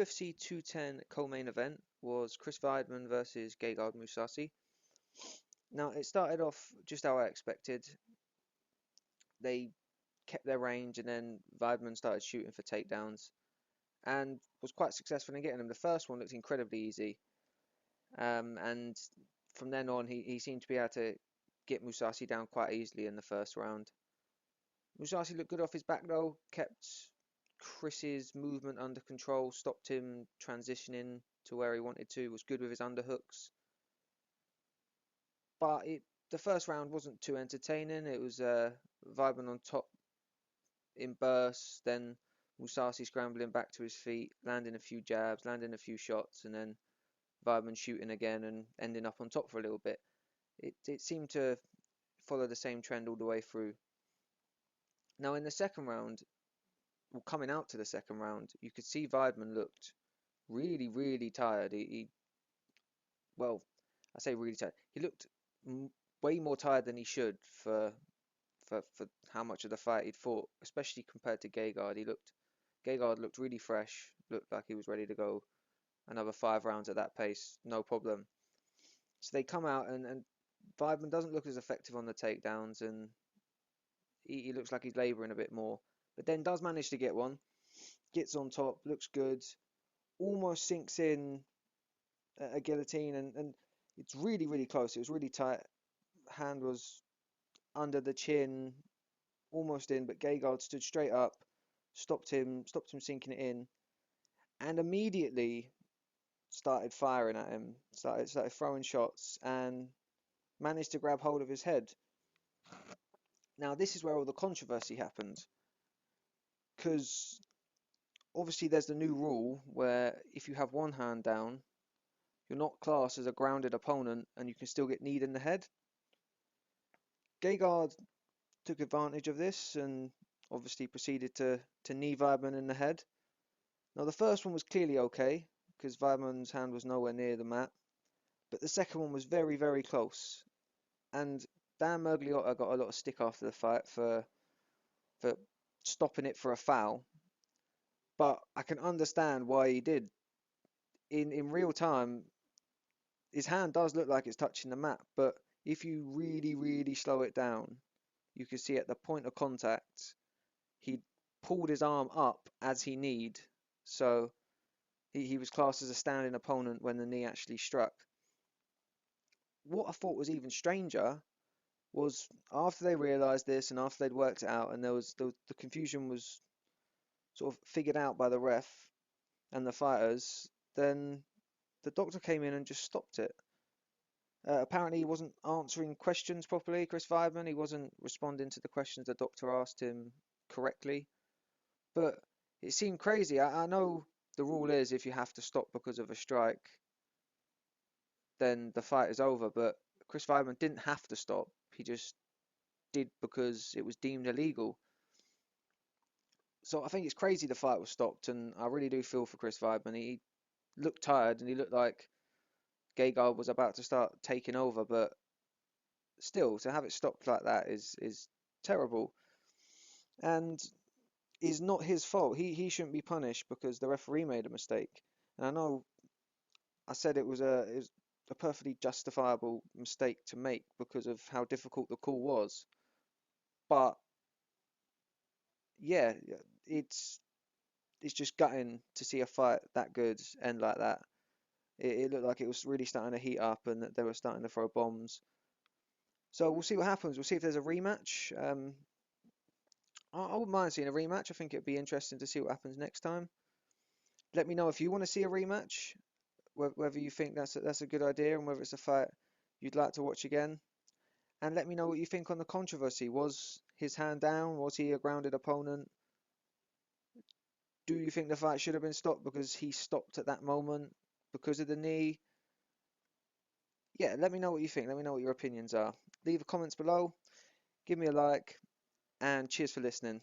UFC 210 co-main event was Chris Weidman versus Gegard Mousasi. Now, it started off just how I expected. They kept their range, and then Weidman started shooting for takedowns and was quite successful in getting them. The first one looked incredibly easy, and from then on, he seemed to be able to get Mousasi down quite easily in the first round. Mousasi looked good off his back though, kept Chris's movement under control, stopped him transitioning to where he wanted to, was good with his underhooks. But the first round wasn't too entertaining. It was Weidman on top in bursts, then Mousasi scrambling back to his feet, landing a few jabs, landing a few shots, and then Weidman shooting again and ending up on top for a little bit. It seemed to follow the same trend all the way through. Now in the second round, well, coming out to the second round, you could see Weidman looked really, really tired. Well, I say really tired. He looked way more tired than he should for how much of the fight he'd fought, especially compared to Gegard. Gegard looked really fresh, looked like he was ready to go another 5 rounds at that pace, no problem. So they come out and Weidman doesn't look as effective on the takedowns, and he looks like he's labouring a bit more, but then does manage to get one, gets on top, looks good, almost sinks in a guillotine, and it's really, really close. It was really tight. Hand was under the chin, almost in, but Gegard stood straight up, stopped him sinking it in, and immediately started firing at him, started throwing shots, and managed to grab hold of his head. Now this is where all the controversy happened, because obviously there's the new rule where if you have one hand down, you're not classed as a grounded opponent and you can still get kneed in the head. Gegard took advantage of this and obviously proceeded to knee Weidman in the head. Now the first one was clearly okay because Weidman's hand was nowhere near the mat, but the second one was very, very close. And Dan Mergliotta got a lot of stick after the fight for stopping it for a foul, but I can understand why he did. In real time, his hand does look like it's touching the mat, but if you really, really slow it down, you can see at the point of contact, he pulled his arm up as he kneed, so he was classed as a standing opponent when the knee actually struck. What I thought was even stranger was after they realised this and after they'd worked it out, and there was the confusion was sort of figured out by the ref and the fighters, then the doctor came in and just stopped it. Apparently he wasn't answering questions properly, Chris Weidman. He wasn't responding to the questions the doctor asked him correctly. But it seemed crazy. I know the rule is if you have to stop because of a strike, then the fight is over. But Chris Weidman didn't have to stop. He just did because it was deemed illegal. So I think it's crazy the fight was stopped, and I really do feel for Chris Weidman. He looked tired and he looked like Gegard was about to start taking over, but still, to have it stopped like that is terrible, and is not his fault. He shouldn't be punished because the referee made a mistake. And I know I said it was a perfectly justifiable mistake to make because of how difficult the call was, but yeah, it's just gutting to see a fight that good end like that. It looked like it was really starting to heat up and that they were starting to throw bombs. So we'll see what happens. We'll see if there's a rematch. I wouldn't mind seeing a rematch. I think it'd be interesting to see what happens next time. Let me know if you want to see a rematch, whether you think that's a good idea and whether it's a fight you'd like to watch again. And let me know what you think on the controversy. Was his hand down? Was he a grounded opponent? Do you think the fight should have been stopped because he stopped at that moment because of the knee? Yeah, let me know what you think. Let me know what your opinions are. Leave the comments below. Give me a like, and cheers for listening.